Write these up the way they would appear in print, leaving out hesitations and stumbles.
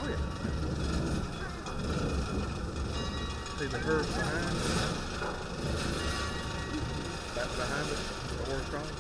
Oh yeah. See the hearse behind it? That's behind it, the horse trolley.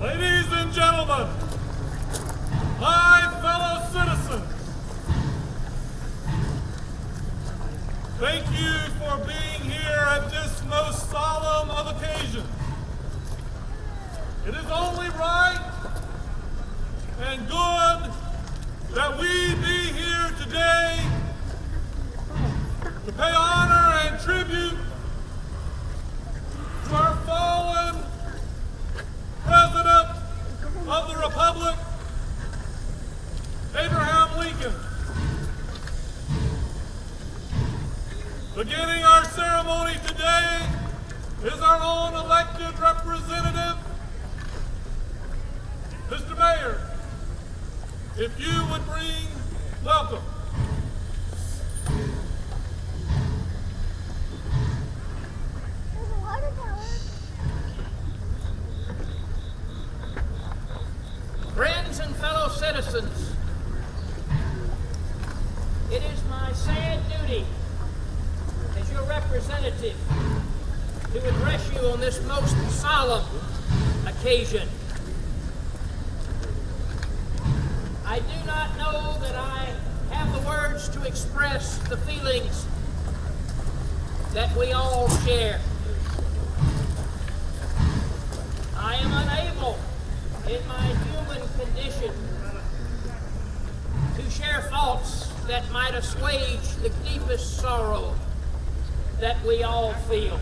Ladies and gentlemen, my fellow citizens, thank you for being here at this most solemn of occasions. It is only right and good that we be here today to pay honor and tribute to our fallen President of the Republic, Abraham Lincoln. Beginning our ceremony today is our own elected representative, Mr. Mayor. If you would bring welcome. Friends and fellow citizens, it is my sad duty as your representative to address you on this most solemn occasion. I do not know that I have the words to express the feelings that we all share. I am unable in my human condition to share thoughts that might assuage the deepest sorrow that we all feel.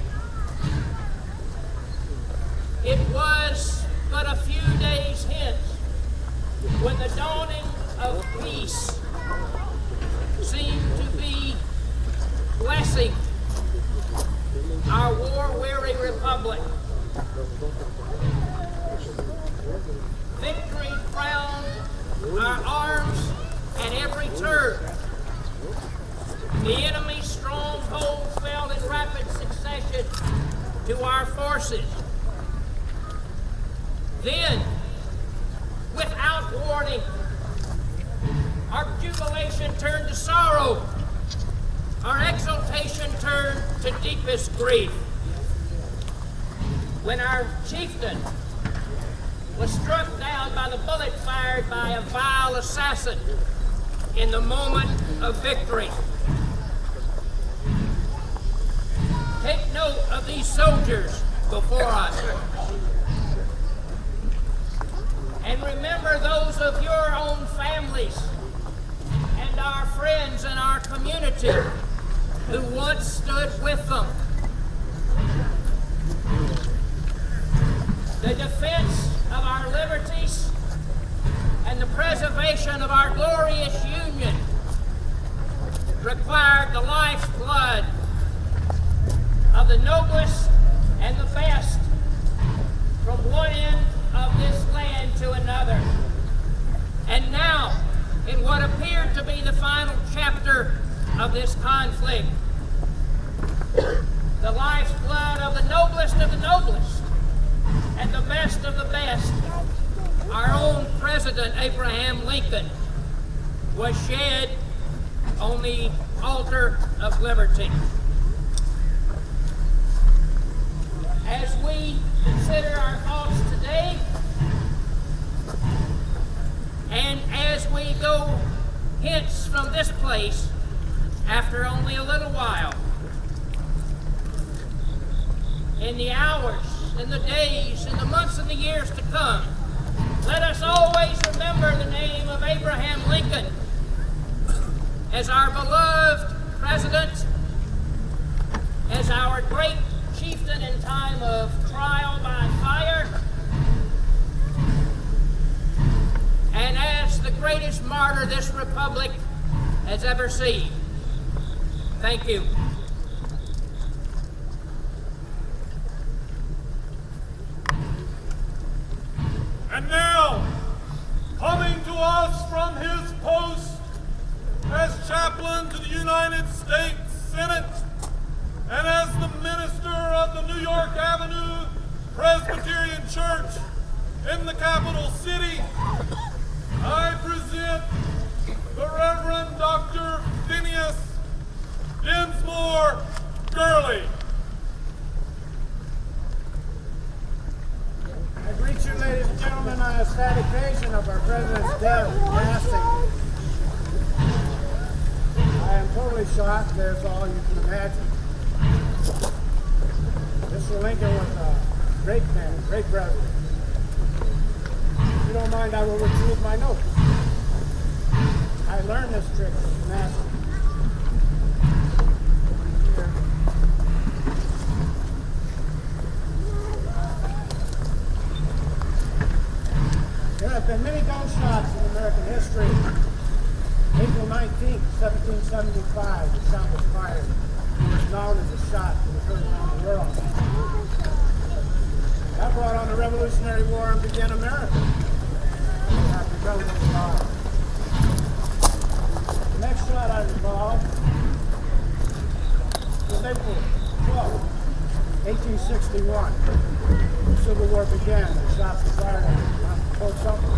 It was but a few days hence when the dawning of peace seemed to be blessing our war-weary republic. Victory crowned our arms at every turn. The enemy's strongholds fell in rapid succession to our forces. Then, without warning, our jubilation turned to sorrow. Our exultation turned to deepest grief. When our chieftain was struck down by the bullet fired by a vile assassin in the moment of victory. Take note of these soldiers before us. And remember those of your own families and our friends in our community who once stood with them. restoration of our glorious union required the life's blood of the noblest and the best from one end of this land to another. And now, in what appeared to be the final chapter of this conflict, the life's blood of the noblest and the best of the best, our own President Abraham Lincoln, was shed on the altar of liberty. As we consider our thoughts today, and as we go hence from this place after only a little while, in the hours, in the days, in the months, and the years to come, let us always remember the name of Abraham Lincoln as our beloved president, as our great chieftain in time of trial by fire, and as the greatest martyr this republic has ever seen. Thank you. And now, coming to us from his post as chaplain to the United States Senate and as the minister of the New York Avenue Presbyterian Church in the capital city, I present the Reverend Dr. Phineas Dinsmore Gurley. I greet you, ladies and gentlemen, on a sad occasion of our President's death and passing. I am totally shocked, as all you can imagine. Mr. Lincoln was a great man, great president. If you don't mind, I will retrieve my notes. I learned this trick from the master. There have been many gunshots in American history. April 19, 1775, the shot was fired. It was known as a shot that was heard around the world. That brought on the Revolutionary War and began America. After President died. The next shot I recall was April 12, 1861. The Civil War began. The shots were fired on Fort Sumter.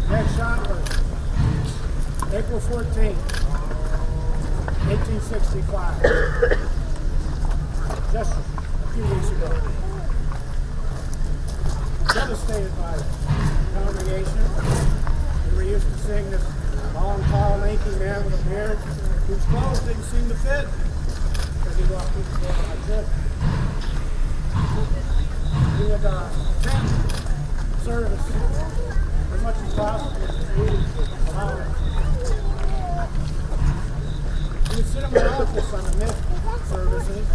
The next shot was April 14, 1865. Just a few weeks ago. Devastated by the congregation. We were used to seeing this long, tall, lanky man with a beard whose clothes didn't seem to fit as he walked through the door of my church. We would attend service as much as possible as we would allow it. We would sit in my office on the mid services.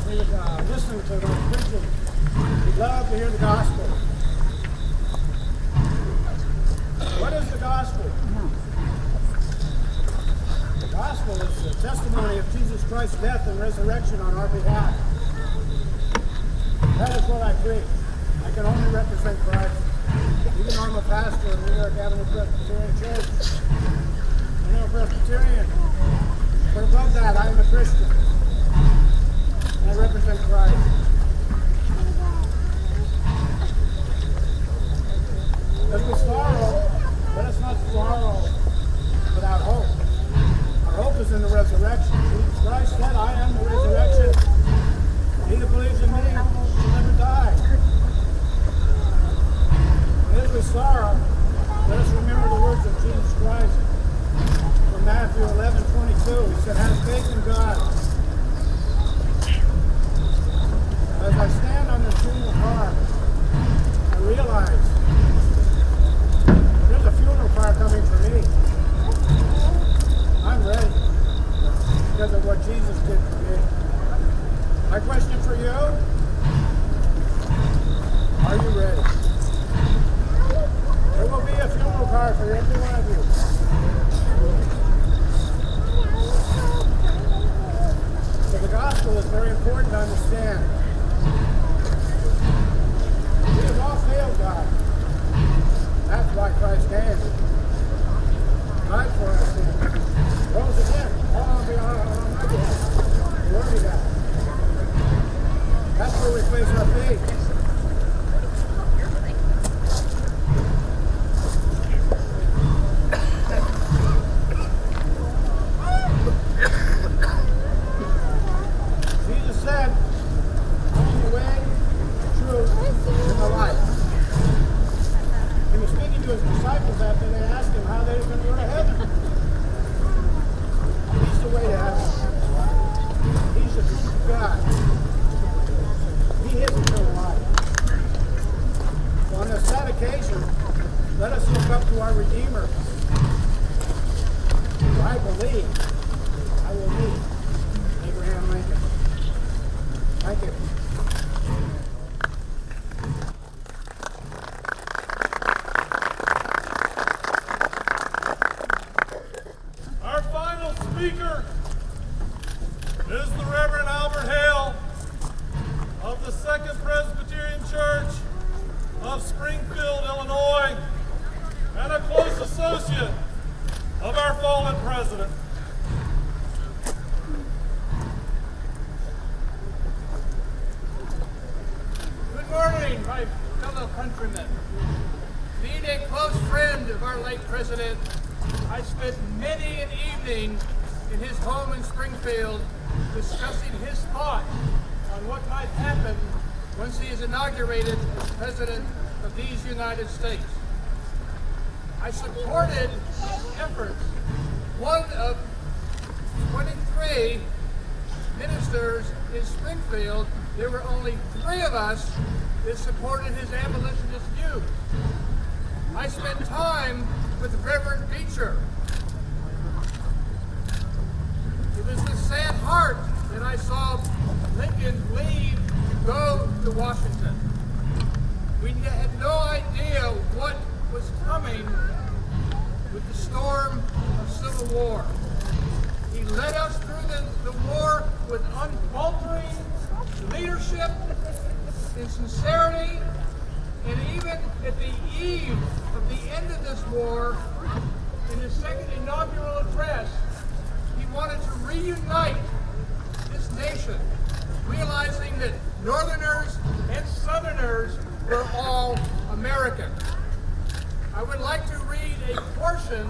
We would listen to those preachers. We'd love to hear the gospel. What is the gospel? The gospel is the testimony of Jesus Christ's death and resurrection on our behalf. That is what I preach. I can only represent Christ. Even though I'm a pastor of New York Avenue Presbyterian Church. I'm a Presbyterian. But above that, I am a Christian. And I represent Christ. As we sorrow, let us not sorrow without hope. Our hope is in the resurrection. Jesus Christ said, I am the resurrection. He that believes in me shall never die. And as we sorrow, let us remember the words of Jesus Christ from Matthew 11:22. He said, have faith in God. As I stand on the funeral car, I realize there's a funeral car coming for me. I'm ready because of what Jesus did for me. My question for you, are you ready? for every one of you. So the gospel is very important to understand. We have all failed God. That's why Christ came. Died for our sins. Rose again. All on my behalf. Glory to God. That's where we place our faith. Jesus said, I am the way, the truth, and the life. He was speaking to his disciples after they asked him how they were going to go to heaven. He's the way to heaven. He's the truth of God. He is eternal life. So on this sad occasion, let us look up to our Redeemer. For I believe I will meet Abraham Lincoln. Thank you. Our final speaker is the Reverend Albert Hale of the Second Presbyterian Church of Springfield, Illinois, and a close associate of our fallen president. Good morning, my fellow countrymen. Being a close friend of our late president, I spent many an evening in his home in Springfield discussing his thoughts on what might happen once he is inaugurated as President of these United States. I supported his efforts. One of 23 ministers in Springfield, there were only 3 of us that supported his abolitionist views. I spent time with Reverend Beecher. It was with sad heart that I saw Lincoln leave to go to Washington. We had no idea what was coming with the storm of Civil War. He led us through the war with unfaltering leadership and sincerity, and even at the eve of the end of this war, in his second inaugural address, he wanted to reunite this nation, realizing that Northerners and Southerners were all American. I would like to read a portion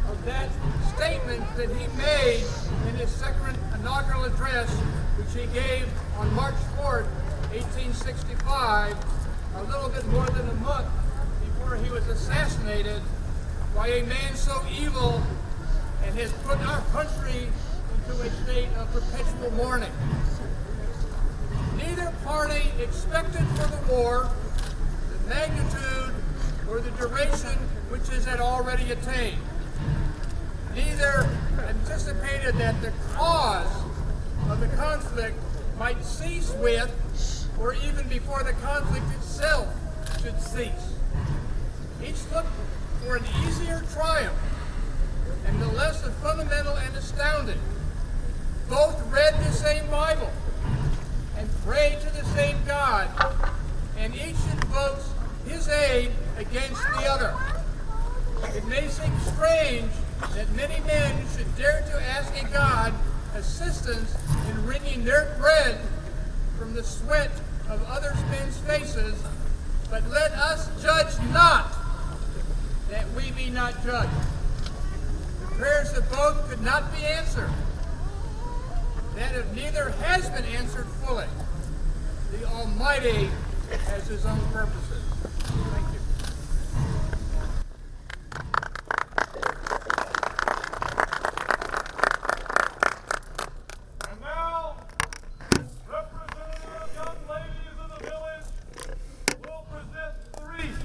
of that statement that he made in his second inaugural address, which he gave on March 4th, 1865, a little bit more than a month before he was assassinated by a man so evil and has put our country into a state of perpetual mourning. Neither party expected for the war the magnitude or the duration which it had already attained. Neither anticipated that the cause of the conflict might cease with, or even before the conflict itself should cease. Each looked for an easier triumph, and the less fundamental and astounding. Both read the same Bible and prayed to the same God, and each invokes his aid against the other. It may seem strange that many men should dare to ask a God assistance in wringing their bread from the sweat of other men's faces, but let us judge not, that we be not judged. The prayers of both could not be answered. That of neither has been answered fully. The Almighty has his own purposes. Thank you. And now, representative young ladies of the village will present the wreath.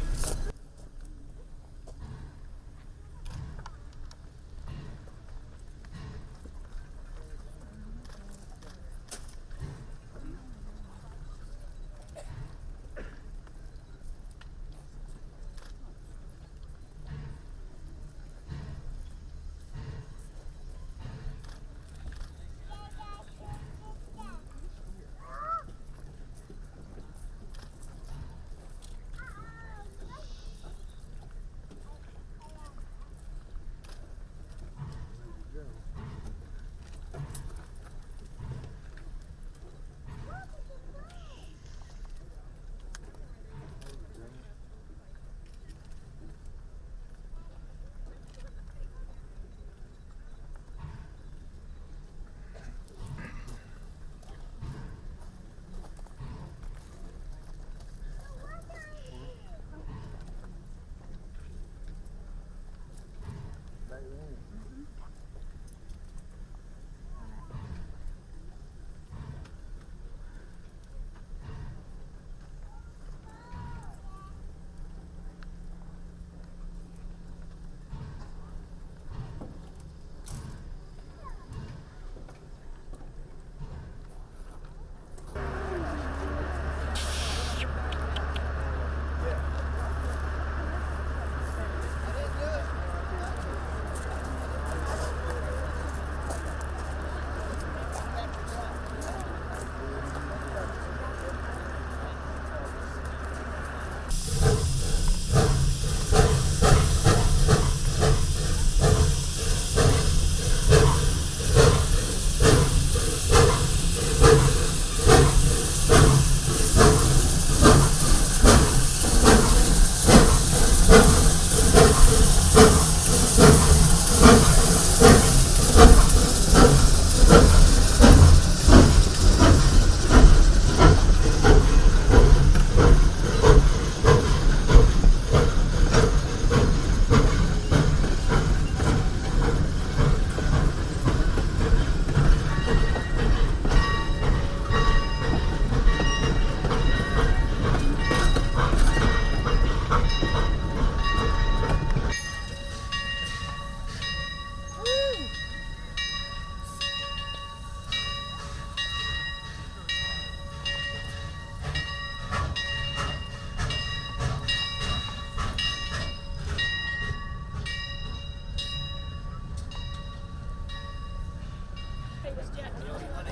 I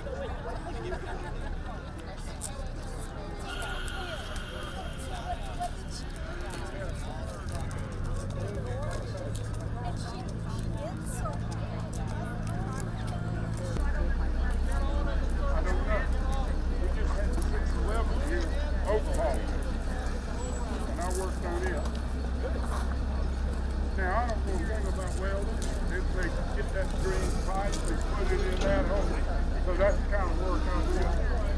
don't know. We just had to fix the level here, overhaul. And I worked on it. Now, I don't know a thing about welding. If they get that green pipe, they put it in that hole. So that's the kind of work I do.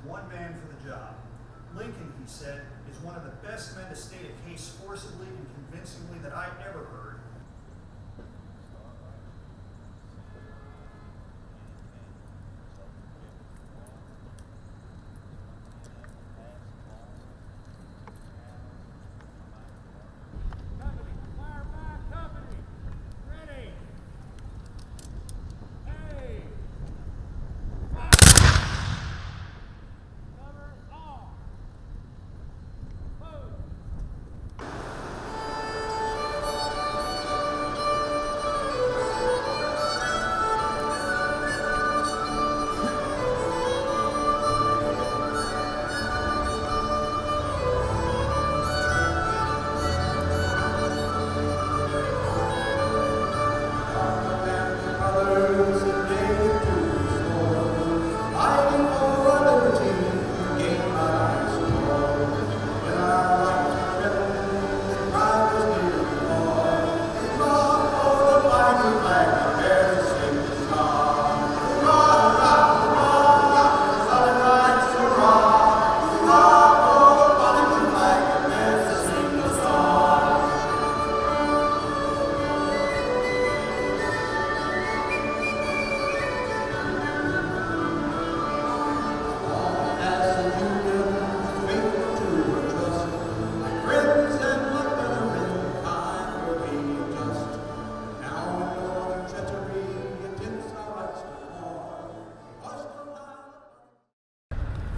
one man for the job. Lincoln, he said, is one of the best men to state a case forcibly and convincingly that I ever heard. Company, fire back, company. Ready. Hey. Fire. Cover all. Move.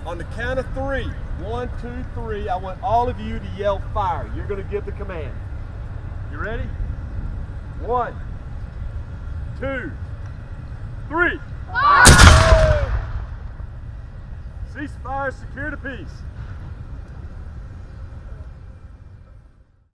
On the count of 3, 1, 2, 3, I want all of you to yell fire. You're going to give the command. You ready? 1, 2, 3. Fire! Cease fire, secure to peace.